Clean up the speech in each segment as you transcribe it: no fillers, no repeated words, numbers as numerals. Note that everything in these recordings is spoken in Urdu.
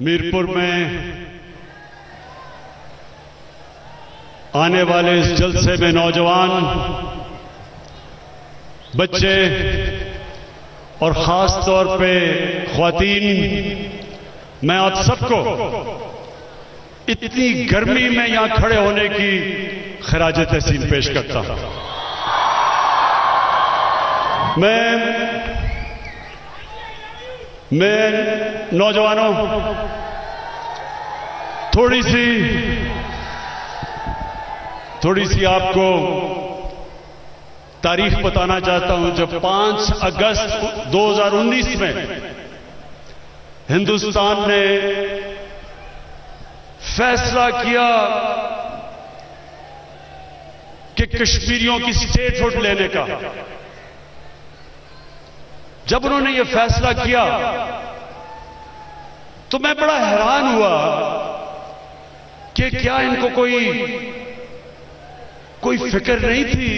میرپور میں آنے والے اس جلسے میں نوجوان، بچے اور خاص طور پہ خواتین، میں آپ سب کو اتنی گرمی میں یہاں کھڑے ہونے کی خراج تحسین پیش کرتا ہوں۔ میں نوجوانوں تھوڑی سی آپ کو تاریخ بتانا چاہتا ہوں۔ جب 5 اگست 2019 میں ہندوستان نے فیصلہ کیا کہ کشمیریوں کی اسٹیٹ ہوڈ لینے کا، جب انہوں نے یہ فیصلہ کیا تو میں بڑا حیران ہوا کہ کیا ان کو کوئی فکر نہیں تھی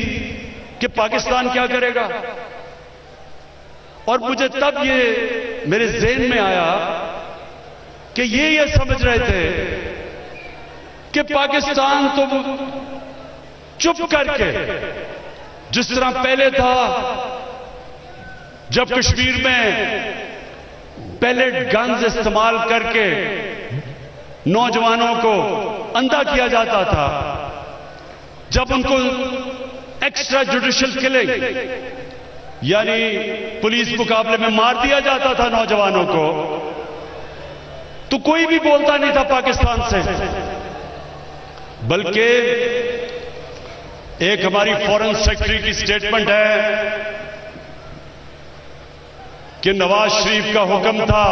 کہ پاکستان کیا کرے گا؟ اور مجھے تب یہ میرے ذہن میں آیا کہ یہ سمجھ رہے تھے کہ پاکستان تو چپ کر کے، جس طرح پہلے تھا جب کشمیر میں پیلیٹ گنز استعمال کر کے نوجوانوں کو اندھا کیا جاتا تھا، جب ان کو ایکسٹرا جوڈیشل کلنگ یعنی پولیس مقابلے میں مار دیا جاتا تھا نوجوانوں کو، تو کوئی بھی بولتا نہیں تھا پاکستان سے، بلکہ ایک ہماری فورن سیکرٹری کی سٹیٹمنٹ ہے کہ نواز شریف کا حکم تھا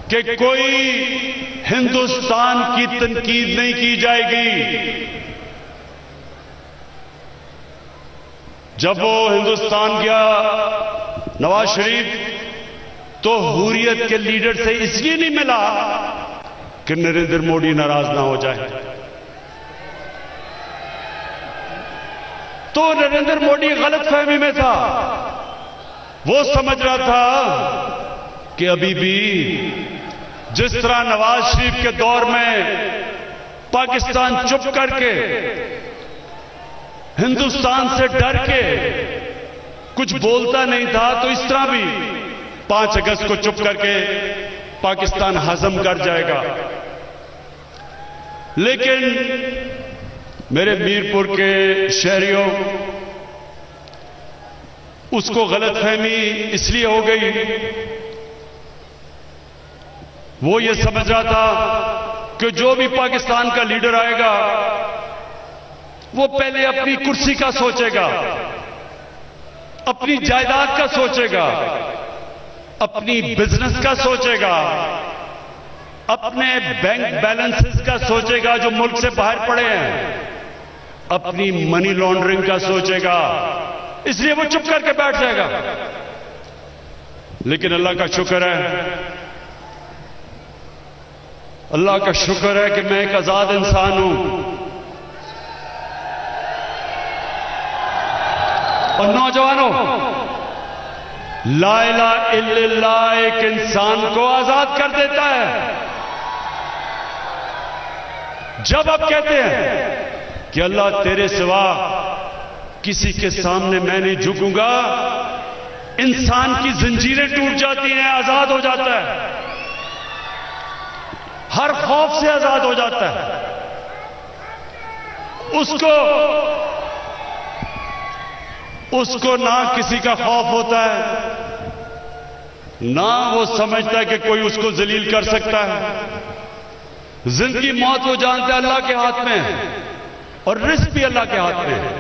کہ کوئی ہندوستان کی تنقید نہیں کی جائے گی۔ جب وہ ہندوستان گیا نواز شریف تو حریت کے لیڈر سے اس لیے نہیں ملا کہ نریندر موڈی ناراض نہ ہو جائے، تو نریندر موڈی غلط فہمی میں تھا، وہ سمجھ رہا تھا کہ ابھی بھی جس طرح نواز شریف کے دور میں پاکستان چپ کر کے ہندوستان سے ڈر کے کچھ بولتا نہیں تھا، تو اس طرح بھی 5 اگست کو چپ کر کے پاکستان ہضم کر جائے گا۔ لیکن میرے میرپور کے شہریوں، اس کو غلط فہمی اس لیے ہو گئی، وہ یہ سمجھ رہا تھا کہ جو بھی پاکستان کا لیڈر آئے گا وہ پہلے اپنی کرسی کا سوچے گا، اپنی جائیداد کا سوچے گا، اپنی بزنس کا سوچے گا، اپنے بینک بیلنسز کا سوچے گا جو ملک سے باہر پڑے ہیں، اپنی منی لانڈرنگ کا سوچے گا، اس لیے وہ چپ کر کے بیٹھ جائے گا۔ لیکن اللہ کا شکر ہے، اللہ کا شکر ہے کہ میں ایک آزاد انسان ہوں، اور نوجوانوں، لا الہ الا اللہ ایک انسان کو آزاد کر دیتا ہے۔ جب آپ کہتے ہیں کہ اللہ تیرے سوا کسی کے سامنے میں نہیں جھکوں گا، انسان کی زنجیریں ٹوٹ جاتی ہیں، آزاد ہو جاتا ہے، ہر خوف سے آزاد ہو جاتا ہے۔ اس کو نہ کسی کا خوف ہوتا ہے، نہ وہ سمجھتا ہے کہ کوئی اس کو ذلیل کر سکتا ہے۔ زندگی موت وہ جانتا ہے اللہ کے ہاتھ میں، اور رزق بھی اللہ کے ہاتھ میں ہے،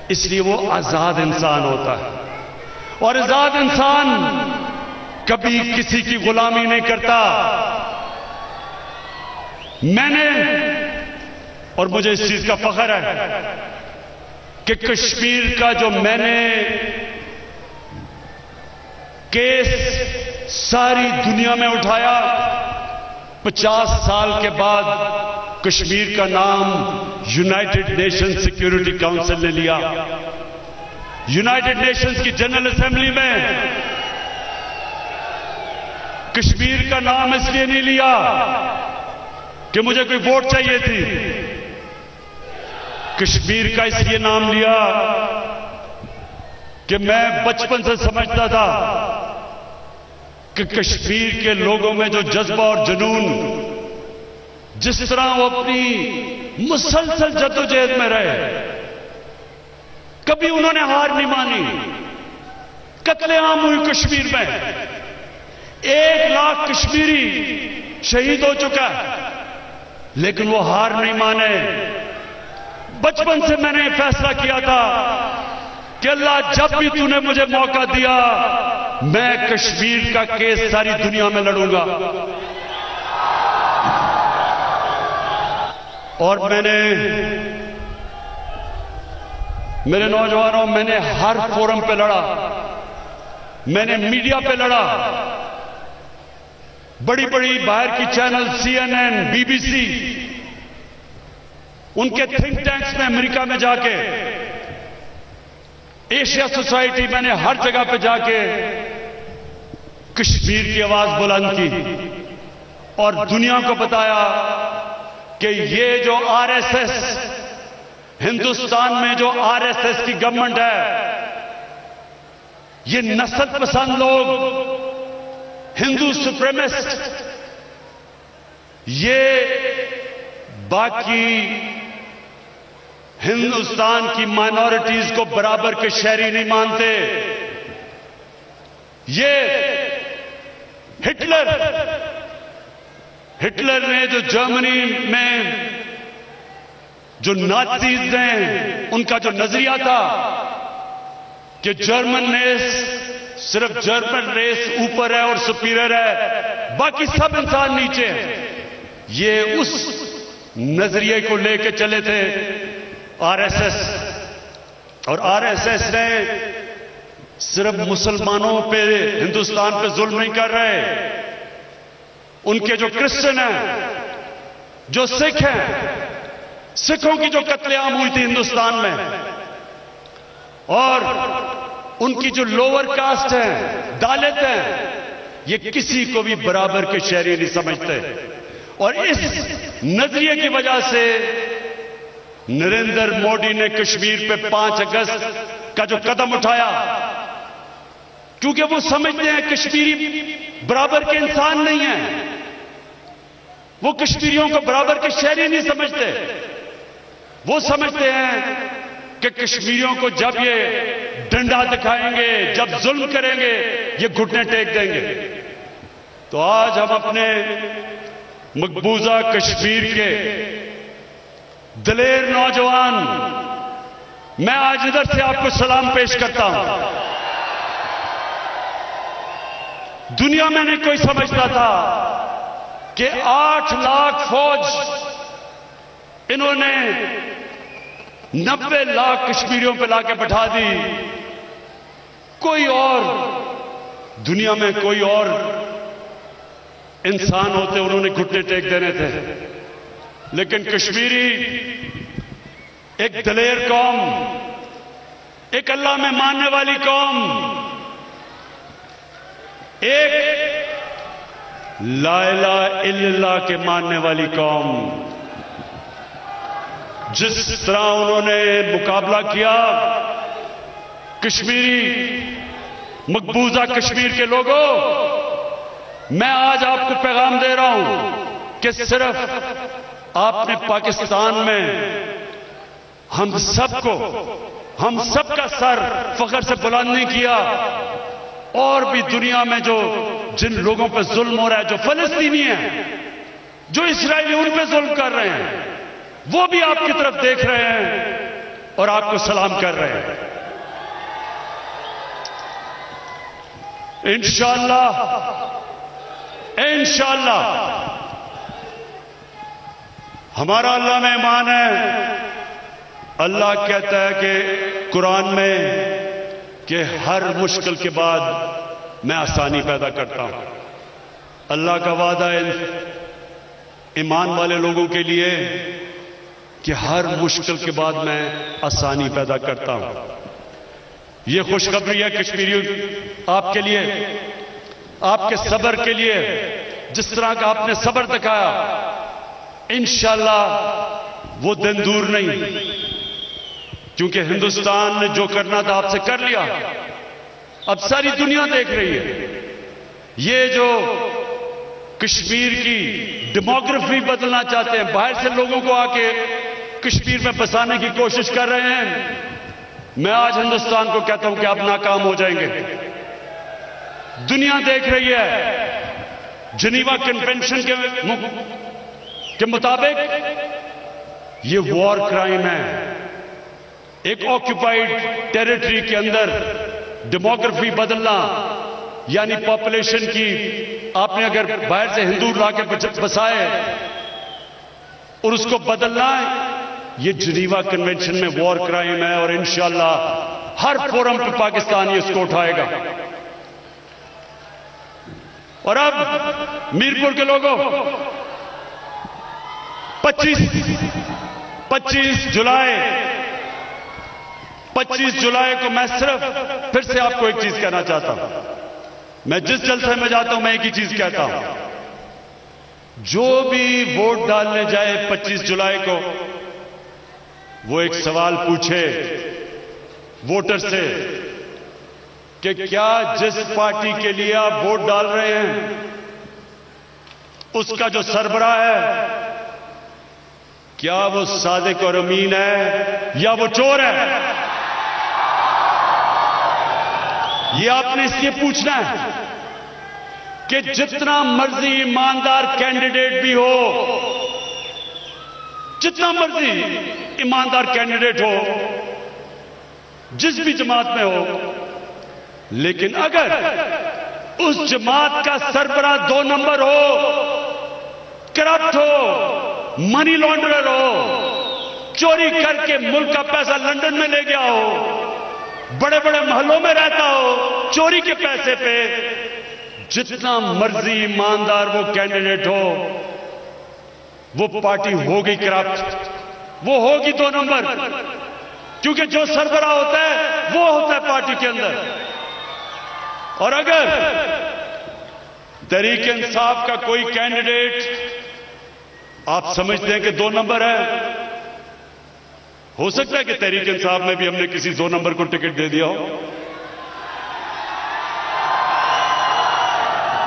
اس لیے وہ آزاد انسان ہوتا ہے۔ اور آزاد انسان کبھی کسی کی غلامی نہیں کرتا۔ میں نے، اور مجھے اس چیز کا فخر ہے کہ کشمیر کا جو میں نے کیس ساری دنیا میں اٹھایا، 50 سال کے بعد کشمیر کا نام یونائٹڈ نیشن سیکیورٹی کاؤنسل نے لیا۔ یونائٹڈ نیشنز کی جنرل اسمبلی میں کشمیر کا نام اس لیے نہیں لیا کہ مجھے کوئی ووٹ چاہیے تھی، کشمیر کا اس لیے نام لیا کہ میں بچپن سے سمجھتا تھا کہ کشمیر کے لوگوں میں جو جذبہ اور جنون، جس طرح وہ اپنی مسلسل جدوجہد میں رہے، کبھی انہوں نے ہار نہیں مانی. قتل عام ہوئی کشمیر میں، 1,00,000 کشمیری شہید ہو چکا ہے، لیکن وہ ہار نہیں مانے. بچپن سے میں نے فیصلہ کیا تھا کہ اللہ جب بھی تو نے مجھے موقع دیا میں کشمیر کا کیس ساری دنیا میں لڑوں گا. اور میں نے، میرے نوجوانوں، میں نے ہر فورم پہ لڑا، میں نے میڈیا پہ لڑا، بڑی بڑی باہر کی چینل CNN BBC، ان کے تھنک ٹینکس میں امریکہ میں جا کے، ایشیا سوسائٹی، میں نے ہر جگہ پہ جا کے کشمیر کی آواز بلند کی اور دنیا کو بتایا کہ یہ جو RSS، ہندوستان میں جو RSS کی گورنمنٹ ہے، یہ نسل پسند لوگ، ہندو سپریمسٹ، یہ باقی ہندوستان کی مائنورٹیز کو برابر کے شہری نہیں مانتے. یہ ہٹلر نے جو جرمنی میں جو نازیز ہیں، ان کا جو نظریہ تھا کہ جرمن ریس، صرف جرمن ریس اوپر ہے اور سپیریئر ہے، باقی سب انسان نیچے ہیں، یہ اس نظریے کو لے کے چلے تھے RSS. اور RSS نے صرف مسلمانوں پہ، ہندوستان پہ ظلم نہیں کر رہے، ان کے جو کرسچن ہیں، جو سکھ ہیں، سکھوں کی جو قتل عام ہوئی تھی ہندوستان میں، اور ان کی جو لوور کاسٹ ہیں، دالت ہیں، یہ کسی کو بھی برابر کے شہری نہیں سمجھتے. اور اس نظریے کی وجہ سے نریندر موڈی نے کشمیر پہ 5 اگست کا جو قدم اٹھایا، کیونکہ وہ سمجھتے ہیں کشمیری برابر کے انسان نہیں ہیں، وہ کشمیریوں کو برابر کے شہری نہیں سمجھتے. وہ سمجھتے ہیں کہ کشمیریوں کو جب یہ ڈنڈا دکھائیں گے، جب ظلم کریں گے، یہ گھٹنے ٹیک دیں گے. تو آج ہم اپنے مقبوضہ کشمیر کے دلیر نوجوان، میں آج ادھر سے آپ کو سلام پیش کرتا ہوں. دنیا میں نہیں کوئی سمجھتا تھا کہ 8 لاکھ فوج انہوں نے 90 لاکھ کشمیریوں پہ لا کے بٹھا دی. کوئی اور دنیا میں کوئی اور انسان ہوتے انہوں نے گھٹنے ٹیک دینے تھے، لیکن کشمیری ایک دلیر قوم، ایک اللہ میں ماننے والی قوم، ایک لا الہ الا اللہ کے ماننے والی قوم، جس طرح انہوں نے مقابلہ کیا کشمیری مقبوضہ کشمیر کے لوگوں، میں آج آپ کو پیغام دے رہا ہوں کہ صرف آپ نے پاکستان میں ہم سب کا سر فخر سے بلند نہیں کیا، اور بھی دنیا میں جن لوگوں پہ ظلم ہو رہا ہے، جو فلسطینی ہیں، جو اسرائیلی ان پہ ظلم کر رہے ہیں، وہ بھی آپ کی طرف دیکھ رہے ہیں اور آپ کو سلام کر رہے ہیں. انشاءاللہ ہمارا اللہ میں ایمان ہے. اللہ کہتا ہے کہ قرآن میں کہ ہر مشکل کے بعد میں آسانی پیدا کرتا ہوں. اللہ کا وعدہ ہے ایمان والے لوگوں کے لیے کہ ہر مشکل کے بعد میں آسانی پیدا کرتا ہوں. یہ خوشخبری ہے کشمیریوں آپ کے لیے آپ کے صبر کے لیے جس طرح کا آپ نے صبر دکھایا، انشاءاللہ وہ دن دور نہیں، کیونکہ ہندوستان نے جو کرنا تھا آپ سے کر لیا، اب ساری دنیا دیکھ رہی ہے۔ یہ جو کشمیر کی ڈیموگرافی بدلنا چاہتے ہیں، باہر سے لوگوں کو آ کے کشمیر میں بسانے کی کوشش کر رہے ہیں، میں آج ہندوستان کو کہتا ہوں کہ آپ ناکام ہو جائیں گے۔ دنیا دیکھ رہی ہے، جنیوا کنونشن کے مطابق یہ وار کرائم ہے۔ ایک آکوپائیڈ ٹیریٹری کے اندر ڈیموگرافی بدلنا، یعنی پاپولیشن کی آپ نے اگر باہر سے ہندو لا کے بسائے اور اس کو بدلنا ہے، یہ جنیوا کنونشن میں وار کرائم ہے، اور انشاءاللہ ہر فورم پہ پاکستان یہ اس کو اٹھائے گا۔ اور اب میرپور کے لوگوں، 25 جولائی کو میں صرف پھر سے آپ کو ایک چیز کہنا چاہتا ہوں۔ میں جس جلسے میں جاتا ہوں میں ایک ہی چیز کہتا ہوں، جو بھی ووٹ ڈالنے جائے 25 جولائی کو، وہ ایک سوال پوچھے ووٹر سے کہ کیا جس پارٹی کے لیے آپ ووٹ ڈال رہے ہیں اس کا جو سربراہ ہے، کیا وہ صادق اور امین ہے یا وہ چور ہے؟ یہ آپ نے اس لیے پوچھنا ہے کہ جتنا مرضی ایماندار کینڈیڈیٹ بھی ہو، جتنا مرضی ایماندار کینڈیڈیٹ ہو، جس بھی جماعت میں ہو، لیکن اگر اس جماعت کا سربراہ 2 نمبر ہو، کرپٹ ہو، منی لانڈرر ہو، چوری کر کے ملک کا پیسہ لندن میں لے گیا ہو، بڑے بڑے محلوں میں رہتا ہو چوری کے پیسے پہ، جتنا مرضی ایماندار وہ کینڈیڈیٹ ہو، وہ پارٹی ہوگی کرپٹ، وہ ہوگی 2 نمبر، کیونکہ جو سربراہ ہوتا ہے وہ ہوتا ہے پارٹی کے اندر۔ اور اگر تحریک انصاف کا کوئی کینڈیڈیٹ آپ سمجھتے ہیں کہ 2 نمبر ہے، ہو سکتا ہے کہ تحریک انصاف میں بھی ہم نے کسی 2 نمبر کو ٹکٹ دے دیا ہو،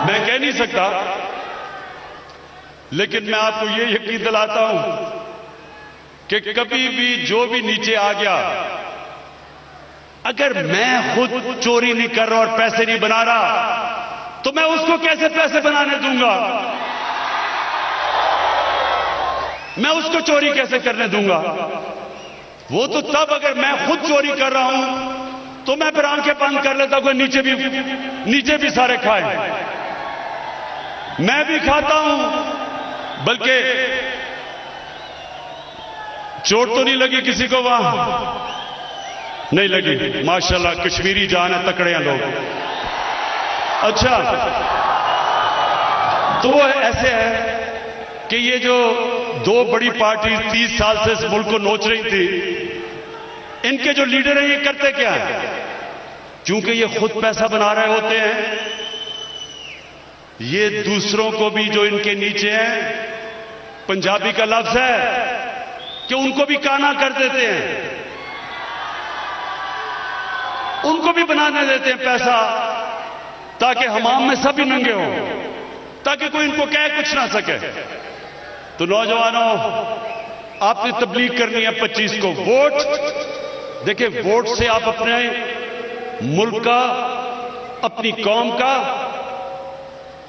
میں کہہ نہیں سکتا، لیکن میں آپ کو یہ یقین دلاتا ہوں کہ کبھی بھی جو بھی نیچے آ گیا، اگر میں خود چوری نہیں کر رہا اور پیسے نہیں بنا رہا تو میں اس کو کیسے پیسے بنانے دوں گا؟ میں اس کو چوری کیسے کرنے دوں گا؟ وہ تو تب اگر میں خود چوری کر رہا ہوں تو میں پھر آنکھیں بند کر لیتا ہوں کہ نیچے بھی سارے کھائے، میں بھی کھاتا ہوں، بلکہ چوٹ تو نہیں لگی کسی کو وہاں؟ نہیں لگی، ماشاءاللہ کشمیری جان ہے، تکڑے ہیں لوگ۔ اچھا، تو وہ ایسے ہے کہ یہ جو 2 بڑی پارٹی 30 سال سے اس ملک کو نوچ رہی تھی، ان کے جو لیڈر ہیں یہ کرتے کیا ہیں؟ چونکہ یہ خود پیسہ بنا رہے ہوتے ہیں، یہ دوسروں کو بھی جو ان کے نیچے ہیں، پنجابی کا لفظ ہے کہ ان کو بھی کانا کر دیتے ہیں، ان کو بھی بنانے دیتے ہیں پیسہ، تاکہ حمام میں سب ہی ننگے ہوں، تاکہ کوئی ان کو کہہ کچھ نہ سکے۔ تو نوجوانوں، آپ نے تبلیغ کرنی ہے 25 کو، ووٹ دیکھیں، ووٹ سے آپ اپنے ملک کا، اپنی قوم کا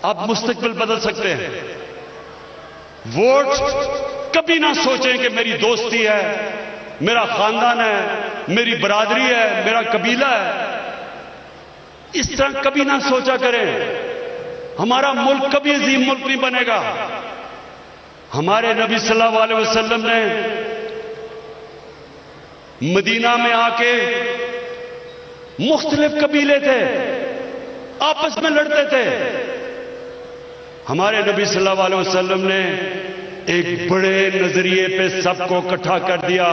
آپ مستقبل بدل سکتے ہیں۔ ووٹ کبھی نہ سوچیں کہ میری دوستی ہے، میرا خاندان ہے، میری برادری ہے، میرا قبیلہ ہے، اس طرح کبھی نہ سوچا کریں۔ ہمارا ملک کبھی عظیم ملک نہیں بنے گا۔ ہمارے نبی صلی اللہ علیہ وسلم نے مدینہ میں آ کے، مختلف قبیلے تھے، آپس میں لڑتے تھے، ہمارے نبی صلی اللہ علیہ وسلم نے ایک بڑے نظریے پہ سب کو اکٹھا کر دیا،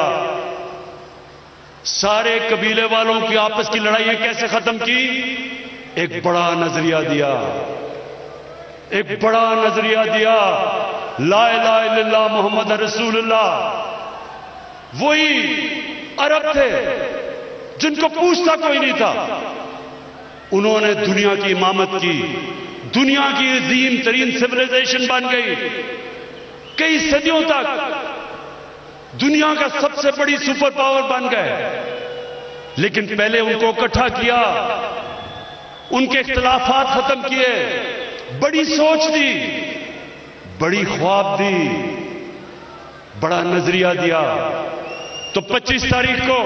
سارے قبیلے والوں کی آپس کی لڑائیاں کیسے ختم کی، ایک بڑا نظریہ دیا۔ ایک بڑا نظریہ دیا، لا الہ الا اللہ محمد رسول اللہ۔ وہی عرب تھے جن کو پوچھتا کوئی نہیں تھا، انہوں نے دنیا کی امامت کی، دنیا کی عظیم ترین سیولائزیشن بن گئی، کئی صدیوں تک دنیا کا سب سے بڑی سپر پاور بن گئے۔ لیکن پہلے ان کو اکٹھا کیا، ان کے اختلافات ختم کیے، بڑی سوچ دی، بڑی خواب دی، بڑا نظریہ دیا۔ تو 25 تاریخ کو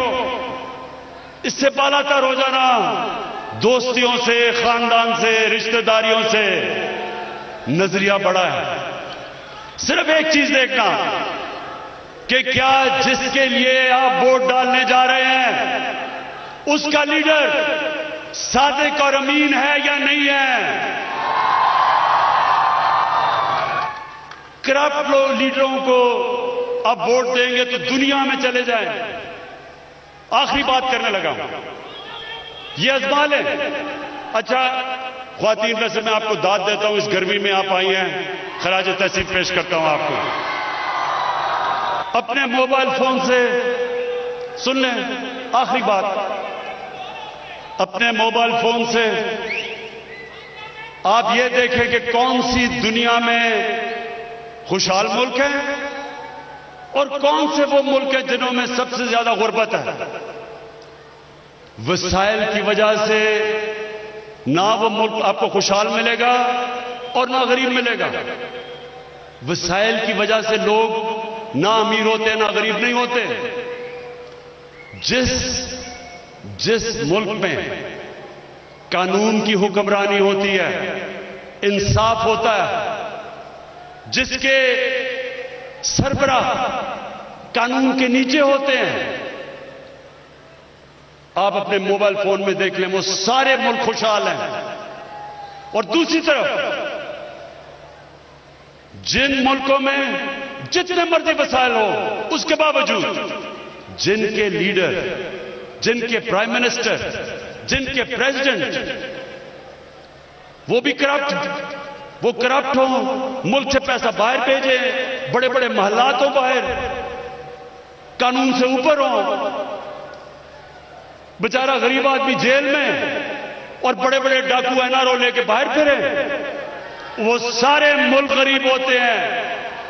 اس سے بالا تر ہو جانا، دوستیوں سے، خاندان سے، رشتہ داریوں سے، نظریہ بڑا ہے۔ صرف ایک چیز دیکھنا کہ کیا جس کے لیے آپ ووٹ ڈالنے جا رہے ہیں اس کا لیڈر صادق اور امین ہے یا نہیں ہے۔ کرپٹ لیڈروں کو آپ ووٹ دیں گے تو دنیا میں چلے جائیں۔ آخری بات کرنے لگا ہوں، یہ ازما لیں۔ اچھا خواتین میں سے میں آپ کو داد دیتا ہوں، اس گرمی میں آپ آئی ہیں، خراج تحسین پیش کرتا ہوں آپ کو۔ اپنے موبائل فون سے سن لیں، آخری بات، اپنے موبائل فون سے آپ یہ دیکھیں کہ کون سی دنیا میں خوشحال ملک ہے اور کون سے وہ ملک ہیں جنہوں میں سب سے زیادہ غربت ہے۔ وسائل کی وجہ سے نہ وہ ملک آپ کو خوشحال ملے گا اور نہ غریب ملے گا۔ وسائل کی وجہ سے لوگ نہ امیر ہوتے نہ غریب نہیں ہوتے۔ جس ملک میں قانون کی حکمرانی ہوتی ہے، انصاف ہوتا ہے، جس کے سربراہ قانون کے نیچے ہوتے ہیں، آپ اپنے موبائل فون میں دیکھ لیں وہ سارے ملک خوشحال ہیں۔ اور دوسری طرف جن ملکوں میں جتنے مرضی وسائل ہو، اس کے باوجود جن کے لیڈر، جن کے پرائم منسٹر، جن کے پریزیڈنٹ وہ بھی کرپٹ ہوں، ملک سے پیسہ باہر بھیجیں، بڑے بڑے محلات ہوں باہر، قانون سے اوپر ہوں، بیچارہ غریب آدمی جیل میں اور بڑے بڑے ڈاکو NRO لے کے باہر پھرے، وہ سارے ملک غریب ہوتے ہیں،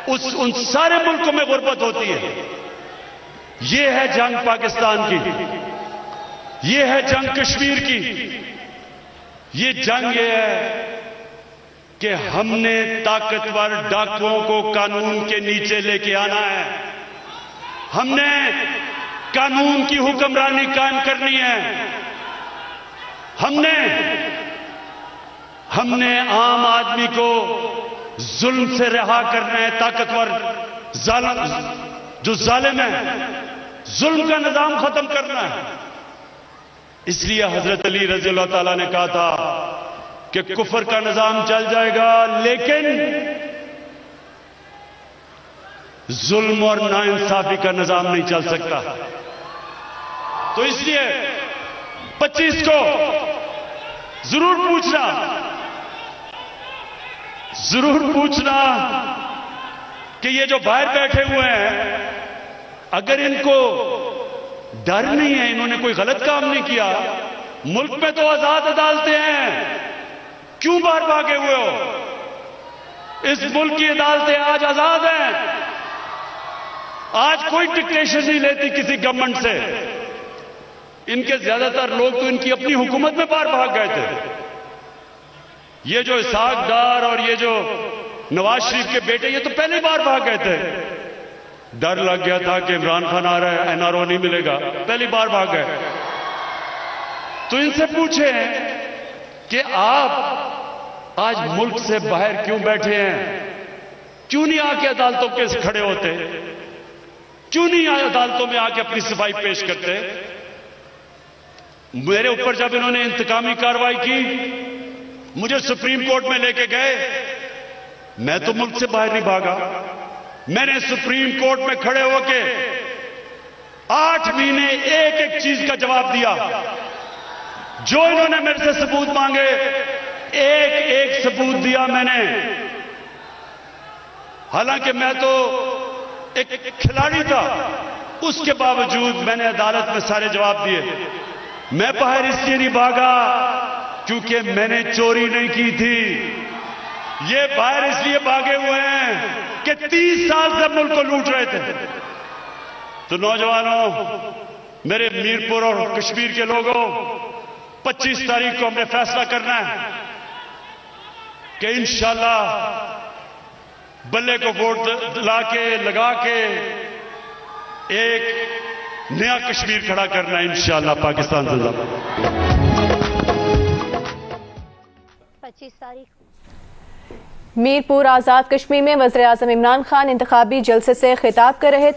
ان سارے ملکوں میں غربت ہوتی ہے۔ یہ ہے جنگ پاکستان کی، یہ ہے جنگ کشمیر کی، یہ جنگ یہ ہے کہ ہم نے طاقتور ڈاکوؤں کو قانون کے نیچے لے کے آنا ہے، ہم نے قانون کی حکمرانی قائم کرنی ہے، ہم نے عام آدمی کو ظلم سے رہا کرنا ہے، طاقتور جو ظالم ہے ظلم کا نظام ختم کرنا ہے۔ اس لیے حضرت علی رضی اللہ تعالیٰ نے کہا تھا کہ کفر کا نظام چل جائے گا لیکن ظلم اور ناانصافی کا نظام نہیں چل سکتا۔ تو اس لیے 25 کو ضرور پوچھنا کہ یہ جو باہر بیٹھے ہوئے ہیں، اگر ان کو ڈر نہیں ہے، انہوں نے کوئی غلط کام نہیں کیا، ملک میں تو آزاد عدالتیں ہیں، کیوں باہر بھاگے ہوئے ہو؟ اس ملک کی عدالتیں آج آزاد ہیں، آج کوئی ڈکٹیشن نہیں لیتی کسی گورنمنٹ سے۔ ان کے زیادہ تر لوگ تو ان کی اپنی حکومت میں باہر بھاگ گئے تھے۔ یہ جو اسحاق ڈار اور یہ جو نواز شریف کے بیٹے، یہ تو پہلے ہی باہر بھاگ گئے تھے، ڈر لگ گیا تھا کہ عمران خان آ رہا ہے، NRO نہیں ملے گا، پہلی بار بھاگ گئے۔ تو ان سے پوچھیں کہ آپ آج ملک سے باہر کیوں بیٹھے ہیں؟ کیوں نہیں آ کے عدالتوں کے کھڑے ہوتے؟ کیوں نہیں عدالتوں میں آ کے اپنی صفائی پیش کرتے؟ میرے اوپر جب انہوں نے انتقامی کارروائی کی، مجھے سپریم کورٹ میں لے کے گئے، میں تو ملک سے باہر نہیں بھاگا، میں نے سپریم کورٹ میں کھڑے ہو کے 8 مہینے ایک چیز کا جواب دیا۔ جو انہوں نے میرے سے ثبوت مانگے ایک ایک ثبوت دیا میں نے. حالانکہ میں تو ایک کھلاڑی تھا، اس کے باوجود میں نے عدالت میں سارے جواب دیے. میں باہر اس لیے نہیں بھاگا کیونکہ میں نے چوری نہیں کی تھی. یہ باہر اس لیے بھاگے ہوئے ہیں کہ 30 سال سے ملک کو لوٹ رہے تھے. تو نوجوانوں، میرے میرپور اور کشمیر کے لوگوں، 25 تاریخ کو ہم نے فیصلہ کرنا ہے کہ انشاءاللہ بلے کو ووٹ لگا کے ایک نیا کشمیر کھڑا کرنا ہے انشاءاللہ پاکستان زندہ باد. 25 تاریخ میرپور آزاد کشمیر میں وزیر اعظم عمران خان انتخابی جلسے سے خطاب کر رہے تھے.